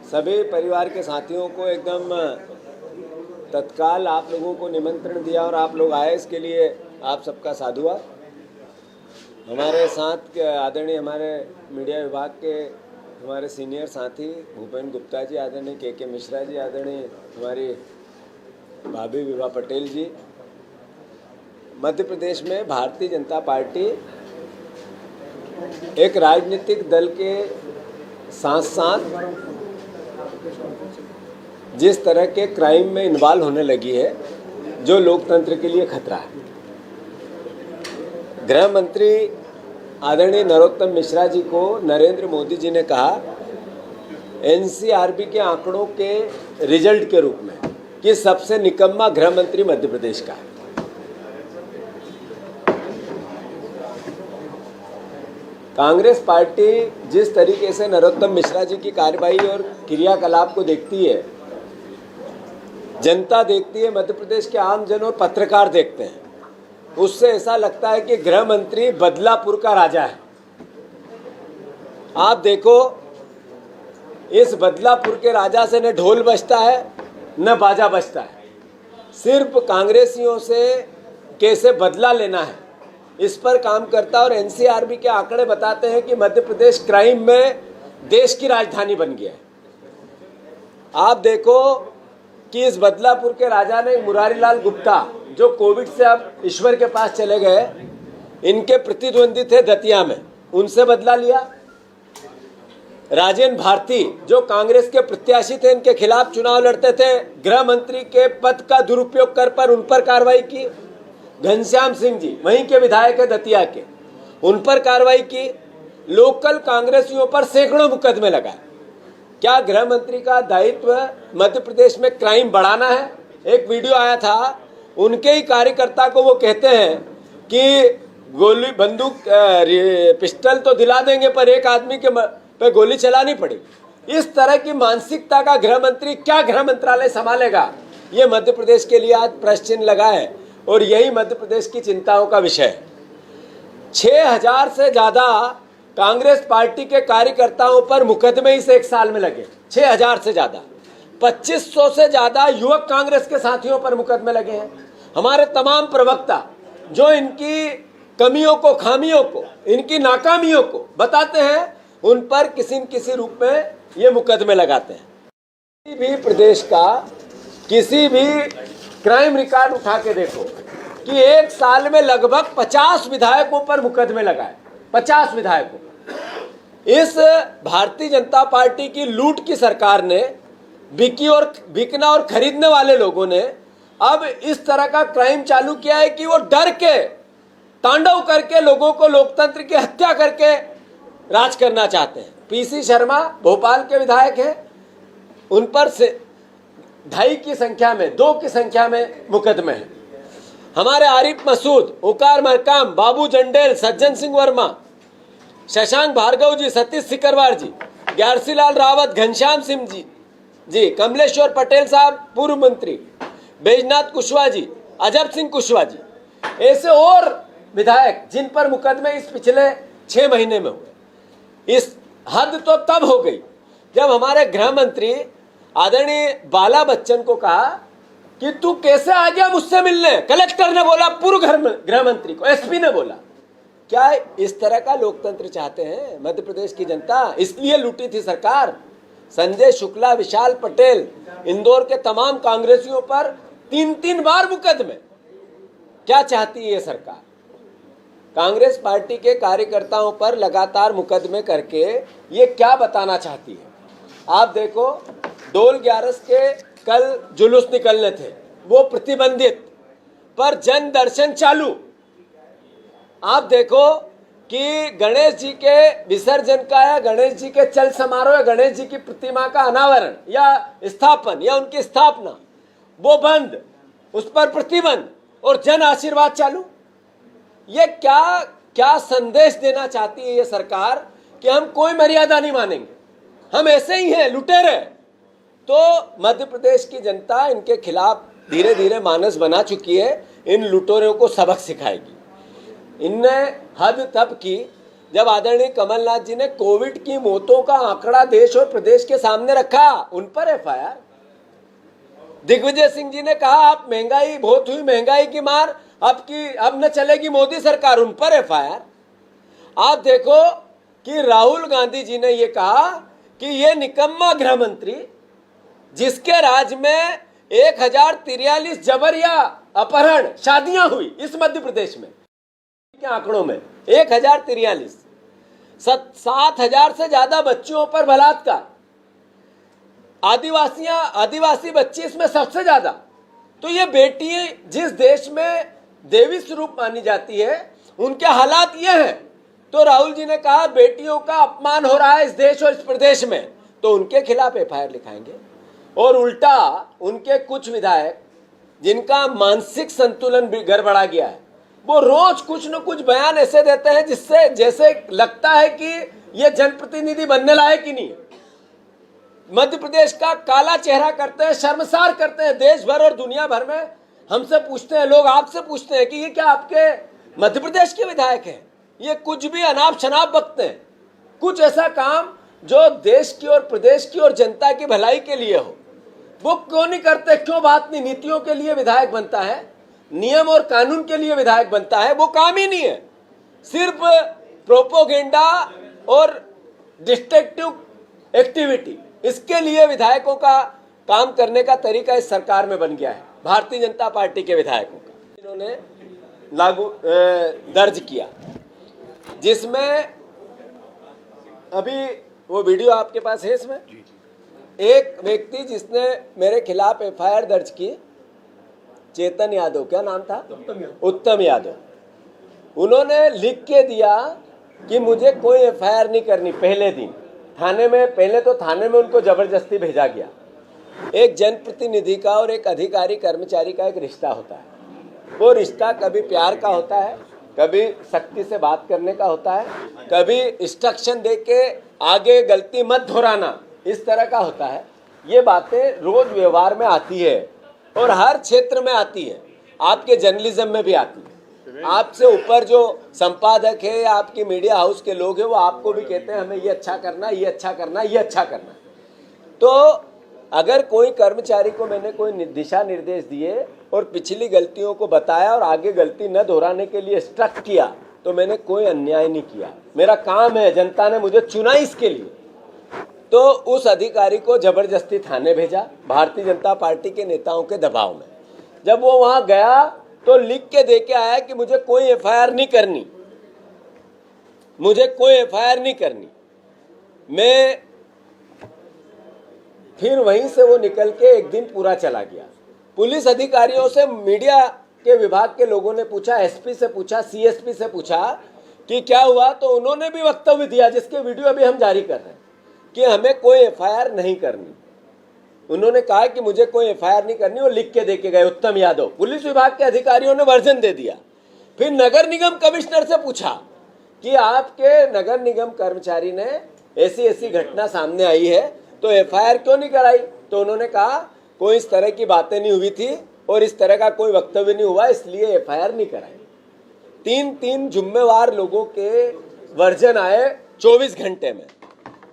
सभी परिवार के साथियों को एकदम तत्काल आप लोगों को निमंत्रण दिया और आप लोग आए, इसके लिए आप सबका साधुवाद। हमारे साथ आदरणीय हमारे मीडिया विभाग के हमारे सीनियर साथी भूपेन गुप्ता जी, आदरणीय के मिश्रा जी, आदरणीय हमारी भाभी विभा पटेल जी। मध्य प्रदेश में भारतीय जनता पार्टी एक राजनीतिक दल के साथ साथ जिस तरह के क्राइम में इन्वॉल्व होने लगी है, जो लोकतंत्र के लिए खतरा है। गृह मंत्री आदरणीय नरोत्तम मिश्रा जी को नरेंद्र मोदी जी ने कहा एनसीआरबी के आंकड़ों के रिजल्ट के रूप में कि सबसे निकम्मा गृह मंत्री मध्य प्रदेश का है। कांग्रेस पार्टी जिस तरीके से नरोत्तम मिश्रा जी की कार्रवाई और क्रियाकलाप को देखती है, जनता देखती है, मध्य प्रदेश के आम जन और पत्रकार देखते हैं, उससे ऐसा लगता है कि गृह मंत्री बदलापुर का राजा है। आप देखो, इस बदलापुर के राजा से न ढोल बजता है न बाजा बजता है। सिर्फ कांग्रेसियों से कैसे बदला लेना है इस पर काम करता है। और एनसीआरबी के आंकड़े बताते हैं कि मध्य प्रदेश क्राइम में देश की राजधानी बन गया है। आप देखो कि इस बदलापुर के राजा ने मुरारीलाल गुप्ता, जो कोविड से अब ईश्वर के पास चले गए, इनके प्रतिद्वंदी थे दतिया में, उनसे बदला लिया। राजेंद्र भारती, जो कांग्रेस के प्रत्याशी थे, इनके खिलाफ चुनाव लड़ते थे, गृह मंत्री के पद का दुरुपयोग कर पर उन पर कार्रवाई की। घनश्याम सिंह जी, वहीं के विधायक है दतिया के, उन पर कार्रवाई की। लोकल कांग्रेसियों पर सैकड़ों मुकदमे लगाए। क्या गृह मंत्री का दायित्व मध्य प्रदेश में क्राइम बढ़ाना है? एक वीडियो आया था, उनके ही कार्यकर्ता को वो कहते हैं कि गोली बंदूक पिस्टल तो दिला देंगे पर एक आदमी के पे गोली चलानी पड़ेगी। इस तरह की मानसिकता का गृह मंत्री क्या गृह मंत्रालय संभालेगा? ये मध्य प्रदेश के लिए आज प्रश्न चिन्ह लगा है और यही मध्य प्रदेश की चिंताओं का विषय है। 6000 से ज्यादा कांग्रेस पार्टी के कार्यकर्ताओं पर मुकदमे इस एक साल में लगे। 6000 से ज्यादा, 2500 से ज्यादा युवक कांग्रेस के साथियों पर मुकदमे लगे हैं। हमारे तमाम प्रवक्ता जो इनकी कमियों को, खामियों को, इनकी नाकामियों को बताते हैं, उन पर किसी न किसी रूप में ये मुकदमे लगाते हैं। किसी भी प्रदेश का किसी भी क्राइम रिकॉर्ड उठा के देखो कि एक साल में लगभग 50 विधायकों पर मुकदमे लगाए। 50 विधायकों। इस भारतीय जनता पार्टी की लूट की सरकार ने, बिकना और खरीदने वाले लोगों ने अब इस तरह का क्राइम चालू किया है कि वो डर के, तांडव करके लोगों को लोकतंत्र की हत्या करके राज करना चाहते हैं। पीसी शर्मा भोपाल के विधायक हैं, उन पर से 2.5 की संख्या में, 2 की संख्या में मुकदमे हैं। हमारे आरिफ मसूद, ओकार मरकाम, बाबू जंडेल, सज्जन सिंह वर्मा, शशांक भार्गव जी, सतीश सिकरवार जी, ग्यारसीलाल रावत, घनश्याम सिंह जी, कमलेश्वर पटेल साहब पूर्व मंत्री, बैजनाथ कुशवाहा जी, अजब सिंह कुशवाहा जी, ऐसे और विधायक जिन पर मुकदमे इस पिछले 6 महीने में हुए। इस हद तो तब हो गई जब हमारे गृह मंत्री आदरणीय बाला बच्चन को कहा कि तू कैसे आ गया मुझसे मिलने। कलेक्टर ने बोला पूर्व गृह मंत्री को, एसपी ने बोला। क्या इस तरह का लोकतंत्र चाहते हैं मध्य प्रदेश की जनता? इसलिए लूटी थी सरकार। संजय शुक्ला, विशाल पटेल, इंदौर के तमाम कांग्रेसियों पर 3-3 बार मुकदमे। क्या चाहती है ये सरकार? कांग्रेस पार्टी के कार्यकर्ताओं पर लगातार मुकदमे करके ये क्या बताना चाहती है? आप देखो, डोल 11 के कल जुलूस निकलने थे, वो प्रतिबंधित, पर जन दर्शन चालू। आप देखो कि गणेश जी के विसर्जन का या गणेश जी के चल समारोह या गणेश जी की प्रतिमा का अनावरण या स्थापन या उनकी स्थापना, वो बंद, उस पर प्रतिबंध, और जन आशीर्वाद चालू। ये क्या संदेश देना चाहती है ये सरकार कि हम कोई मर्यादा नहीं मानेंगे, हम ऐसे ही हैं, लुटेरे? तो मध्य प्रदेश की जनता इनके खिलाफ धीरे धीरे मानस बना चुकी है। इन लुटेरों को सबक सिखाएगी। इनने हद तब की जब आदरणीय कमलनाथ जी ने कोविड की मौतों का आंकड़ा देश और प्रदेश के सामने रखा, उन पर एफआईआर। दिग्विजय सिंह जी ने कहा आप महंगाई बहुत हुई, महंगाई की मार, अब न चलेगी मोदी सरकार, उन पर एफआईआर। आप देखो कि राहुल गांधी जी ने यह कहा कि यह निकम्मा गृह मंत्री जिसके राज्य में 1043 जबरिया अपहरण शादियां हुई इस मध्य प्रदेश में के आंकड़ों में 1043, 7,000 से ज्यादा बच्चियों पर बलात्कार, आदिवासी बच्ची इसमें सबसे ज्यादा। तो ये बेटी जिस देश में देवी स्वरूप मानी जाती है उनके हालात ये हैं। तो राहुल जी ने कहा बेटियों का अपमान हो रहा है इस देश और इस प्रदेश में, तो उनके खिलाफ एफआईआर लिखाएंगे। और उल्टा उनके कुछ विधायक जिनका मानसिक संतुलन गड़बड़ा गया है, वो रोज कुछ न कुछ बयान ऐसे देते हैं जिससे जैसे लगता है कि ये जनप्रतिनिधि बनने लायक ही नहीं है। मध्य प्रदेश का काला चेहरा करते हैं, शर्मसार करते हैं देश भर और दुनिया भर में। हमसे पूछते हैं लोग, आपसे पूछते हैं कि ये क्या आपके मध्य प्रदेश के विधायक हैं? ये कुछ भी अनाप शनाप बकते हैं। कुछ ऐसा काम जो देश की और प्रदेश की और जनता की भलाई के लिए हो वो क्यों नहीं करते? क्यों बात नहीं? नीतियों के लिए विधायक बनता है, नियम और कानून के लिए विधायक बनता है, वो काम ही नहीं है। सिर्फ प्रोपोगेंडा और डिस्ट्रक्टिव एक्टिविटी, इसके लिए विधायकों का काम करने का तरीका इस सरकार में बन गया है। भारतीय जनता पार्टी के विधायकों का इन्होंने दर्ज किया, जिसमें अभी वो वीडियो आपके पास है। इसमें एक व्यक्ति जिसने मेरे खिलाफ एफआईआर दर्ज की, चेतन यादव, क्या नाम था? उत्तम यादव। उन्होंने लिख के दिया कि मुझे कोई एफआईआर नहीं करनी। पहले दिन थाने में, पहले तो थाने में उनको जबरदस्ती भेजा गया। एक जनप्रतिनिधि का और एक अधिकारी कर्मचारी का एक रिश्ता होता है। वो रिश्ता कभी प्यार का होता है, कभी सख्ती से बात करने का होता है, कभी इंस्ट्रक्शन दे के आगे गलती मत दोहराना, इस तरह का होता है। ये बातें रोज व्यवहार में आती है और हर क्षेत्र में आती है, आपके जर्नलिज्म में भी आती है। आपसे ऊपर जो संपादक है या आपके मीडिया हाउस के लोग हैं वो आपको भी कहते हैं हमें ये अच्छा करना, ये अच्छा करना, ये अच्छा करना। तो अगर कोई कर्मचारी को मैंने कोई दिशा निर्देश दिए और पिछली गलतियों को बताया और आगे गलती न दोहराने के लिए इंस्ट्रक्ट किया, तो मैंने कोई अन्याय नहीं किया। मेरा काम है, जनता ने मुझे चुना इसके लिए। तो उस अधिकारी को जबरदस्ती थाने भेजा भारतीय जनता पार्टी के नेताओं के दबाव में। जब वो वहां गया तो लिख के दे के आया कि मुझे कोई एफआईआर नहीं करनी, मुझे कोई एफआईआर नहीं करनी। मैं फिर वहीं से वो निकल के एक दिन पूरा चला गया। पुलिस अधिकारियों से, मीडिया के विभाग के लोगों ने पूछा, एसपी से पूछा, सीएसपी से पूछा कि क्या हुआ, तो उन्होंने भी वक्तव्य दिया जिसके वीडियो अभी हम जारी कर रहे हैं कि हमें कोई एफआईआर नहीं करनी। उन्होंने कहा कि मुझे कोई एफआईआर नहीं करनी और लिख के देके गए उत्तम यादव। पुलिस विभाग के अधिकारियों ने वर्जन दे दिया। फिर नगर निगम कमिश्नर से पूछा कि आपके नगर निगम कर्मचारी ने ऐसी घटना सामने आई है तो एफआईआर क्यों नहीं कराई? तो उन्होंने कहा कोई इस तरह की बातें नहीं हुई थी और इस तरह का कोई वक्तव्य नहीं हुआ, इसलिए एफआईआर नहीं कराई। तीन जिम्मेवार लोगों के वर्जन आए 24 घंटे में।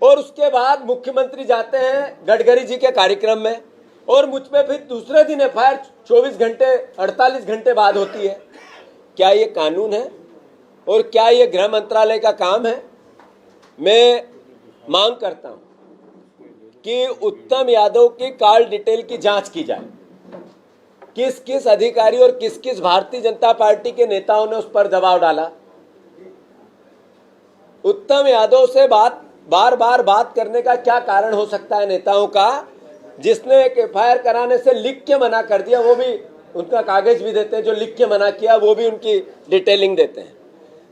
और उसके बाद मुख्यमंत्री जाते हैं गडकरी जी के कार्यक्रम में और मुझ पे फिर दूसरे दिन एफआईआर 24 घंटे 48 घंटे बाद होती है। क्या ये कानून है और क्या ये गृह मंत्रालय का काम है? मैं मांग करता हूं कि उत्तम यादव की कॉल डिटेल की जांच की जाए। किस किस अधिकारी और किस किस भारतीय जनता पार्टी के नेताओं ने उस पर दबाव डाला? उत्तम यादव से बार बार बात करने का क्या कारण हो सकता है नेताओं का, जिसने एक एफआईआर कराने से लिख के मना कर दिया? वो भी उनका कागज भी देते हैं, जो लिख के मना किया वो भी उनकी डिटेलिंग देते हैं।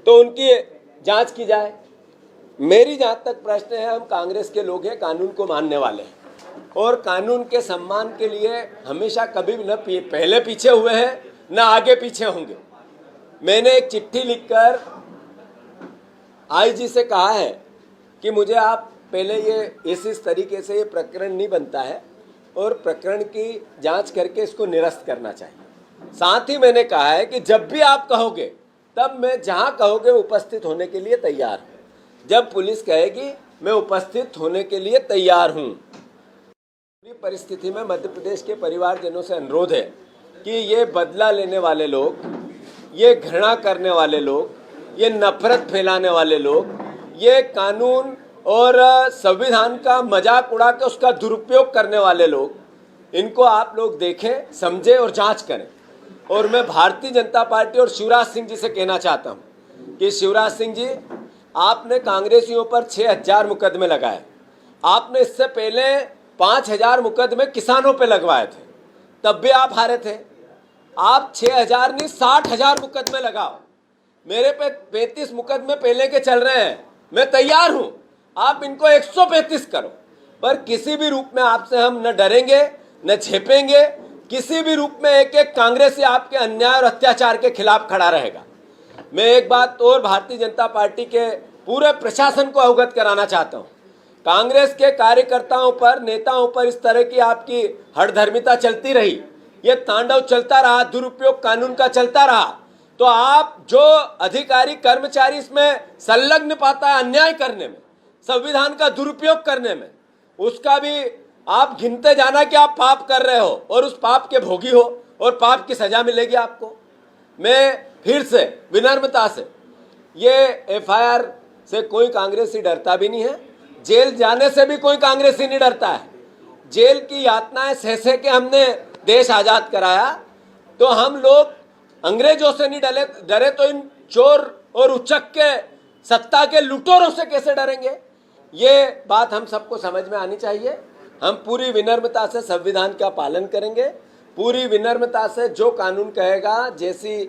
तो उनकी जांच की जाए। मेरी जहां तक प्रश्न है, हम कांग्रेस के लोग हैं, कानून को मानने वाले हैं और कानून के सम्मान के लिए हमेशा कभी न पहले पीछे हुए हैं न आगे पीछे होंगे। मैंने एक चिट्ठी लिखकर आईजी से कहा है कि मुझे आप पहले ये इस तरीके से ये प्रकरण नहीं बनता है और प्रकरण की जांच करके इसको निरस्त करना चाहिए। साथ ही मैंने कहा है कि जब भी आप कहोगे तब मैं जहां कहोगे उपस्थित होने के लिए तैयार हूं। जब पुलिस कहेगी मैं उपस्थित होने के लिए तैयार हूं। परिस्थिति में मध्य प्रदेश के परिवारजनों से अनुरोध है कि ये बदला लेने वाले लोग, ये घृणा करने वाले लोग, ये नफरत फैलाने वाले लोग, ये कानून और संविधान का मजाक उड़ा के उसका दुरुपयोग करने वाले लोग, इनको आप लोग देखें, समझें और जांच करें। और मैं भारतीय जनता पार्टी और शिवराज सिंह जी से कहना चाहता हूं कि शिवराज सिंह जी, आपने कांग्रेसियों पर 6000 मुकदमे लगाए। आपने इससे पहले 5000 मुकदमे किसानों पे लगवाए थे, तब भी आप हारे थे। आप 6000 नहीं 60,000 मुकदमे लगाओ। मेरे पे 35 मुकदमे पहले के चल रहे हैं, मैं तैयार हूं, आप इनको 135 करो, पर किसी भी रूप में आपसे हम न डरेंगे न झेपेंगे। किसी भी रूप में एक एक कांग्रेसी आपके अन्याय और अत्याचार के खिलाफ खड़ा रहेगा। मैं एक बात और भारतीय जनता पार्टी के पूरे प्रशासन को अवगत कराना चाहता हूं। कांग्रेस के कार्यकर्ताओं पर, नेताओं पर इस तरह की आपकी हठधर्मिता चलती रही, ये तांडव चलता रहा, दुरुपयोग कानून का चलता रहा, तो आप जो अधिकारी कर्मचारी इसमें संलग्न पाता है अन्याय करने में, संविधान का दुरुपयोग करने में, उसका भी आप गिनते जाना कि आप पाप कर रहे हो और उस पाप के भोगी हो और पाप की सजा मिलेगी आपको। मैं फिर से विनम्रता से, ये एफआईआर से कोई कांग्रेसी डरता भी नहीं है, जेल जाने से भी कोई कांग्रेसी नहीं डरता है। जेल की यातनाएं सह के हमने देश आजाद कराया, तो हम लोग अंग्रेजों से नहीं डरे तो इन चोर और उचक के सत्ता के लुटेरों से कैसे डरेंगे? ये बात हम सबको समझ में आनी चाहिए। हम पूरी विनम्रता से संविधान का पालन करेंगे, पूरी विनम्रता से जो कानून कहेगा, जैसी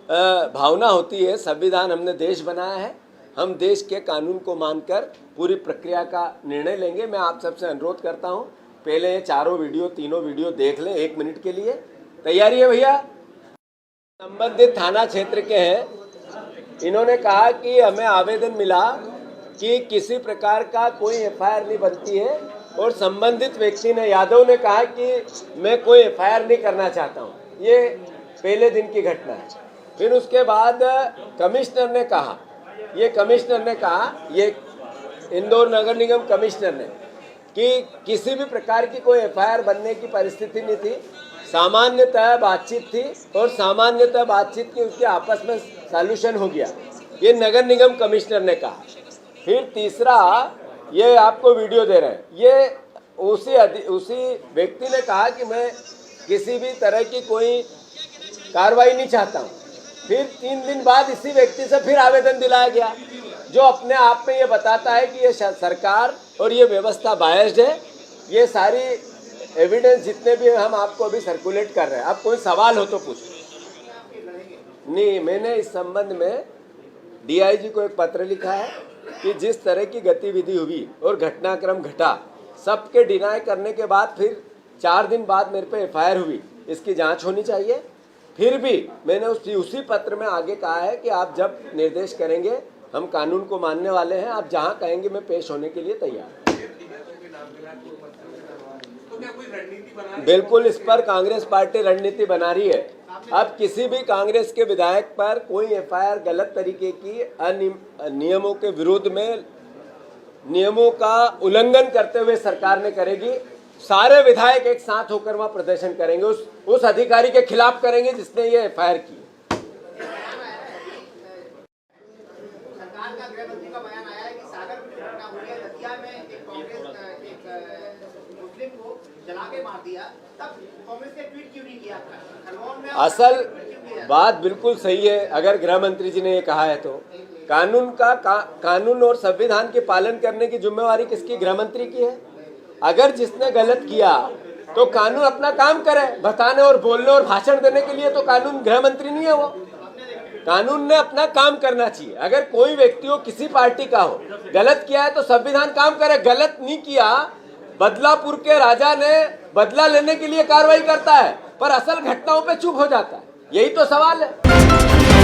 भावना होती है, संविधान हमने देश बनाया है, हम देश के कानून को मानकर पूरी प्रक्रिया का निर्णय लेंगे। मैं आप सबसे अनुरोध करता हूं, पहले ये तीनों वीडियो देख लें 1 मिनट के लिए। तैयारी है भैया? संबंधित थाना क्षेत्र के हैं, इन्होंने कहा कि हमें आवेदन मिला कि किसी प्रकार का कोई एफआईआर नहीं बनती है, और संबंधित व्यक्ति ने, यादव ने कहा कि मैं कोई एफआईआर नहीं करना चाहता हूं। ये पहले दिन की घटना है। फिर उसके बाद कमिश्नर ने कहा, ये इंदौर नगर निगम कमिश्नर ने, कि किसी भी प्रकार की कोई एफआईआर बनने की परिस्थिति नहीं थी, सामान्यतः बातचीत थी और सामान्यतः बातचीत की उसके आपस में सॉल्यूशन हो गया, ये नगर निगम कमिश्नर ने कहा। फिर तीसरा, ये आपको वीडियो दे रहे हैं, ये उसी व्यक्ति ने कहा कि मैं किसी भी तरह की कोई कार्रवाई नहीं चाहता हूँ। फिर 3 दिन बाद इसी व्यक्ति से फिर आवेदन दिलाया गया, जो अपने आप में ये बताता है कि ये सरकार और ये व्यवस्था बायस्ड है। ये सारी एविडेंस जितने भी हम आपको अभी सर्कुलेट कर रहे हैं, अब कोई सवाल हो तो पूछो। नहीं, मैंने इस संबंध में डीआईजी को एक पत्र लिखा है कि जिस तरह की गतिविधि हुई और घटनाक्रम घटा, सबके डिनाई करने के बाद फिर 4 दिन बाद मेरे पे एफआईआर हुई, इसकी जांच होनी चाहिए। फिर भी मैंने उसी पत्र में आगे कहा है कि आप जब निर्देश करेंगे, हम कानून को मानने वाले हैं, आप जहां कहेंगे मैं पेश होने के लिए तैयार हूं। बिल्कुल, इस पर कांग्रेस पार्टी रणनीति बना रही है। अब किसी भी कांग्रेस के विधायक पर कोई एफआईआर गलत तरीके की नियमों के विरुद्ध में, नियमों का उल्लंघन करते हुए सरकार ने करेगी, सारे विधायक एक साथ होकर वहां प्रदर्शन करेंगे, उस अधिकारी के खिलाफ करेंगे जिसने ये एफआईआर की। सरकार का गृह मंत्री का बयान आया है कि सागर में घटना हुई है, दतिया में एक मुस्लिम को जला के मार दिया, तब कांग्रेस ने ट्वीट क्यों नहीं किया? खरगोन में असल बात बिल्कुल सही है। अगर गृह मंत्री जी ने ये कहा है तो कानून और संविधान के पालन करने की जिम्मेवारी किसकी? गृह मंत्री की है। अगर जिसने गलत किया तो कानून अपना काम करे, बताने और बोलने और भाषण देने के लिए तो कानून गृह मंत्री नहीं है। वो कानून ने अपना काम करना चाहिए। अगर कोई व्यक्ति हो, किसी पार्टी का हो, गलत किया है तो संविधान काम करे। गलत नहीं किया, बदलापुर के राजा ने बदला लेने के लिए कार्रवाई करता है, पर असल घटनाओं पे चुप हो जाता है। यही तो सवाल है।